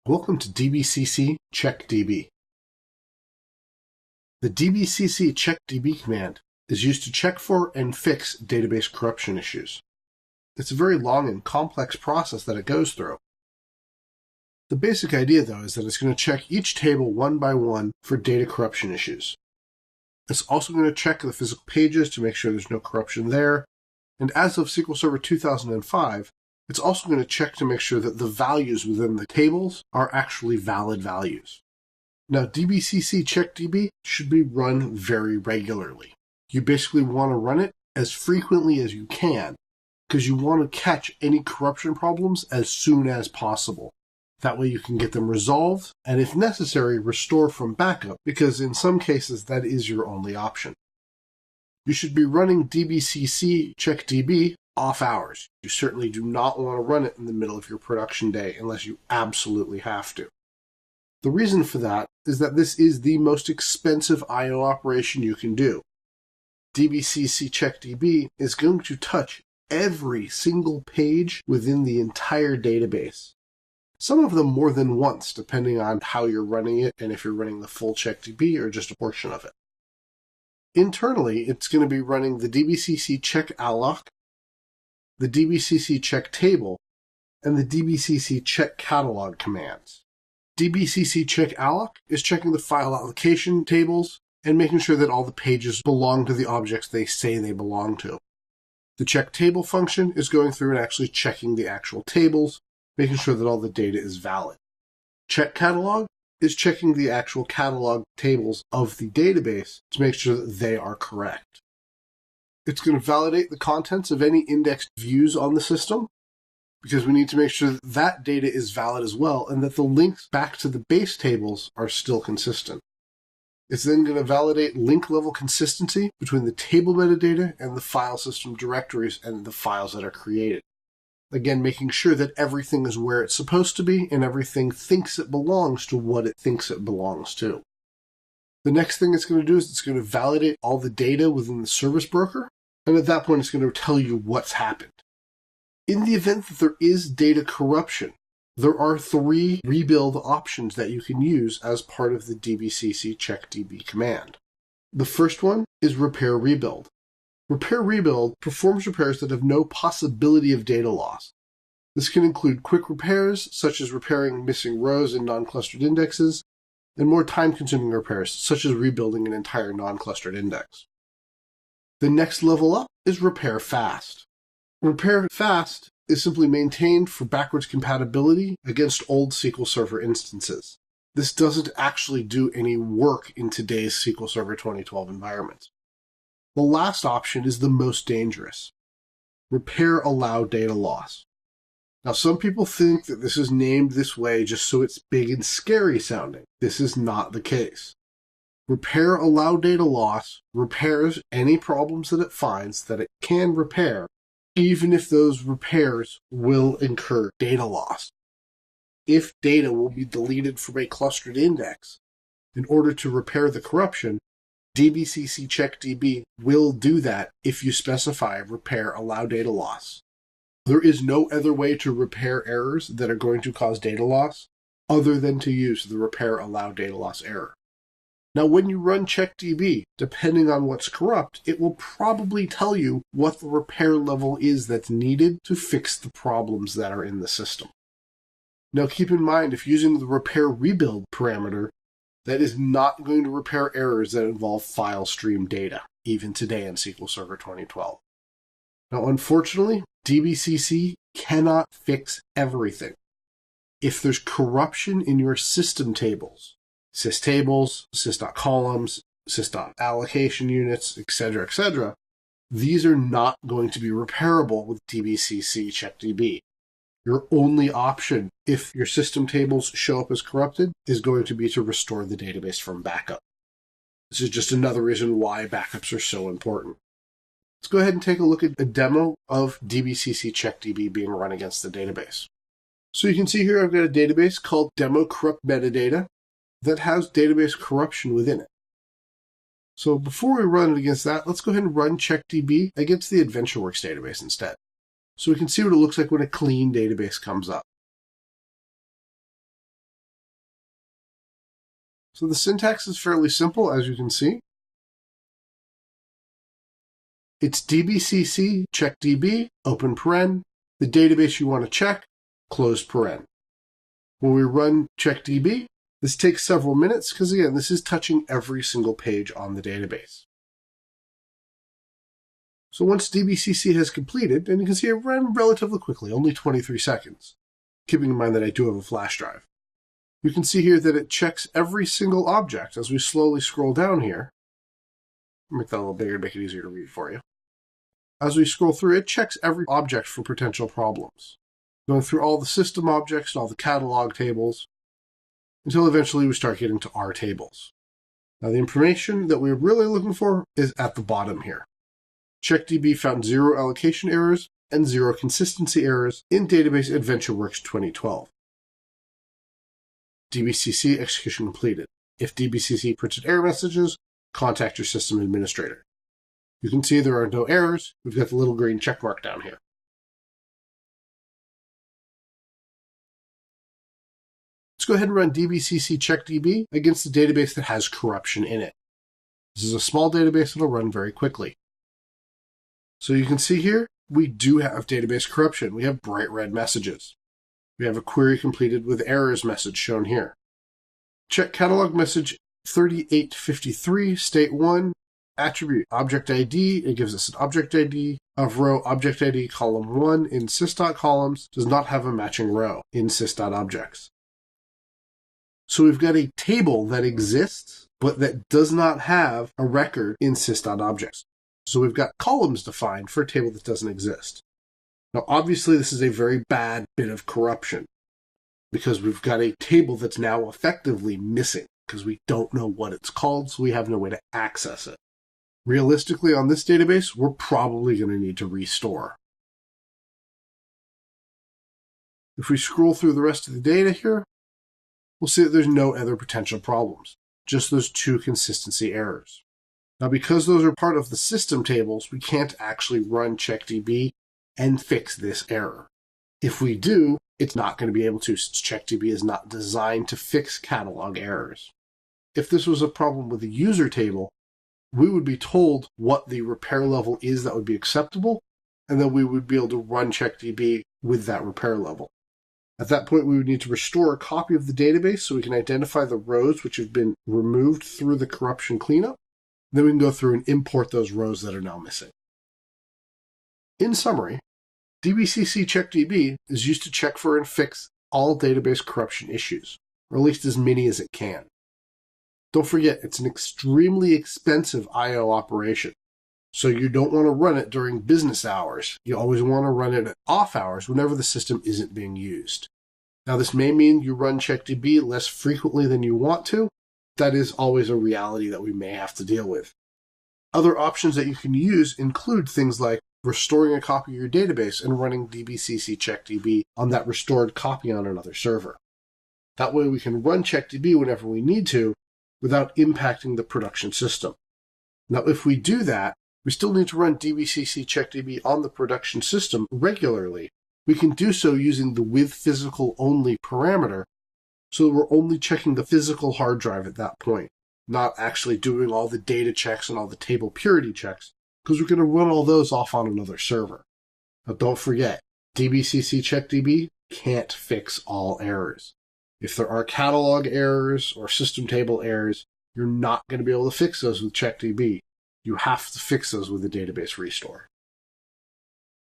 Welcome to Dbcc Checkdb. The Dbcc Checkdb command is used to check for and fix database corruption issues. It's a very long and complex process that it goes through. The basic idea, though, is that it's going to check each table one by one for data corruption issues. It's also going to check the physical pages to make sure there's no corruption there. And as of SQL Server 2005, it's also going to check to make sure that the values within the tables are actually valid values. Now, Dbcc Checkdb should be run very regularly. You basically want to run it as frequently as you can because you want to catch any corruption problems as soon as possible. That way you can get them resolved and, if necessary, restore from backup, because in some cases that is your only option. You should be running Dbcc Checkdb off hours. You certainly do not want to run it in the middle of your production day unless you absolutely have to. The reason for that is that this is the most expensive I/O operation you can do. Dbcc Checkdb is going to touch every single page within the entire database. Some of them more than once, depending on how you're running it and if you're running the full Checkdb or just a portion of it. Internally, it's going to be running the Dbcc check alloc, the Dbcc check table, and the Dbcc check catalog commands. Dbcc check alloc is checking the file allocation tables and making sure that all the pages belong to the objects they say they belong to. The check table function is going through and actually checking the actual tables, making sure that all the data is valid. Check catalog is checking the actual catalog tables of the database to make sure that they are correct. It's going to validate the contents of any indexed views on the system, because we need to make sure that that data is valid as well and that the links back to the base tables are still consistent. It's then going to validate link level consistency between the table metadata and the file system directories and the files that are created. Again, making sure that everything is where it's supposed to be and everything thinks it belongs to what it thinks it belongs to. The next thing it's going to do is it's going to validate all the data within the service broker, and at that point it's going to tell you what's happened. In the event that there is data corruption, there are 3 rebuild options that you can use as part of the Dbcc Checkdb command. The first one is Repair Rebuild. Repair Rebuild performs repairs that have no possibility of data loss. This can include quick repairs, such as repairing missing rows and non-clustered indexes, and more time-consuming repairs, such as rebuilding an entire non-clustered index. The next level up is Repair Fast. Repair Fast is simply maintained for backwards compatibility against old SQL Server instances. This doesn't actually do any work in today's SQL Server 2012 environment. The last option is the most dangerous. Repair Allow Data Loss. Now, some people think that this is named this way just so it's big and scary sounding. This is not the case. Repair Allow Data Loss repairs any problems that it finds that it can repair, even if those repairs will incur data loss. If data will be deleted from a clustered index in order to repair the corruption, Dbcc Checkdb will do that if you specify Repair Allow Data Loss. There is no other way to repair errors that are going to cause data loss other than to use the Repair Allow Data Loss error. Now, when you run Checkdb, depending on what's corrupt, it will probably tell you what the repair level is that's needed to fix the problems that are in the system. Now, keep in mind, if using the Repair Rebuild parameter, that is not going to repair errors that involve file stream data, even today in SQL Server 2012. Now, unfortunately, Dbcc cannot fix everything. If there's corruption in your system tables, systables, sys.columns, sys.allocation units, etc., these are not going to be repairable with Dbcc Checkdb. Your only option, if your system tables show up as corrupted, is going to be to restore the database from backup. This is just another reason why backups are so important. Let's go ahead and take a look at a demo of Dbcc Checkdb being run against the database. So you can see here I've got a database called demo corrupt metadata that has database corruption within it. So before we run it against that, let's go ahead and run Checkdb against the AdventureWorks database instead, so we can see what it looks like when a clean database comes up. So the syntax is fairly simple, as you can see. It's Dbcc, Checkdb, open paren, the database you want to check, close paren. When we run Checkdb, this takes several minutes because, again, this is touching every single page on the database. So once Dbcc has completed, and you can see it ran relatively quickly, only 23 seconds, keeping in mind that I do have a flash drive. You can see here that it checks every single object as we slowly scroll down here. I'll make that a little bigger to make it easier to read for you. As we scroll through, it checks every object for potential problems, going through all the system objects and all the catalog tables, until eventually we start getting to our tables. Now the information that we're really looking for is at the bottom here. Checkdb found 0 allocation errors and 0 consistency errors in database AdventureWorks 2012. Dbcc execution completed. If Dbcc printed error messages, contact your system administrator. You can see there are no errors. We've got the little green check mark down here. Let's go ahead and run Dbcc Checkdb against the database that has corruption in it. This is a small database that will run very quickly. So you can see here, we do have database corruption. We have bright red messages. We have a query completed with errors message shown here. Check catalog message 3853, state 1, attribute object ID. It gives us an object ID of row object ID column 1 in sys.columns does not have a matching row in sys.objects. So we've got a table that exists, but that does not have a record in sys.objects. So we've got columns defined for a table that doesn't exist. Now, obviously, this is a very bad bit of corruption because we've got a table that's now effectively missing because we don't know what it's called, so we have no way to access it. Realistically, on this database, we're probably going to need to restore. If we scroll through the rest of the data here, we'll see that there's no other potential problems, just those 2 consistency errors. Now, because those are part of the system tables, we can't actually run Checkdb and fix this error. If we do, it's not going to be able to, since Checkdb is not designed to fix catalog errors. If this was a problem with the user table, we would be told what the repair level is that would be acceptable, and then we would be able to run Checkdb with that repair level. At that point, we would need to restore a copy of the database so we can identify the rows which have been removed through the corruption cleanup. Then we can go through and import those rows that are now missing. In summary, Dbcc Checkdb is used to check for and fix all database corruption issues, or at least as many as it can. Don't forget, it's an extremely expensive I/O operation, so you don't want to run it during business hours. You always want to run it at off hours whenever the system isn't being used. Now, this may mean you run Checkdb less frequently than you want to. That is always a reality that we may have to deal with. Other options that you can use include things like restoring a copy of your database and running Dbcc Checkdb on that restored copy on another server. That way we can run Checkdb whenever we need to without impacting the production system. Now, if we do that, we still need to run Dbcc Checkdb on the production system regularly. We can do so using the with physical only parameter, so we're only checking the physical hard drive at that point, not actually doing all the data checks and all the table purity checks, because we're going to run all those off on another server. Now, don't forget, Dbcc Checkdb can't fix all errors. If there are catalog errors or system table errors, you're not going to be able to fix those with Checkdb. You have to fix those with a database restore.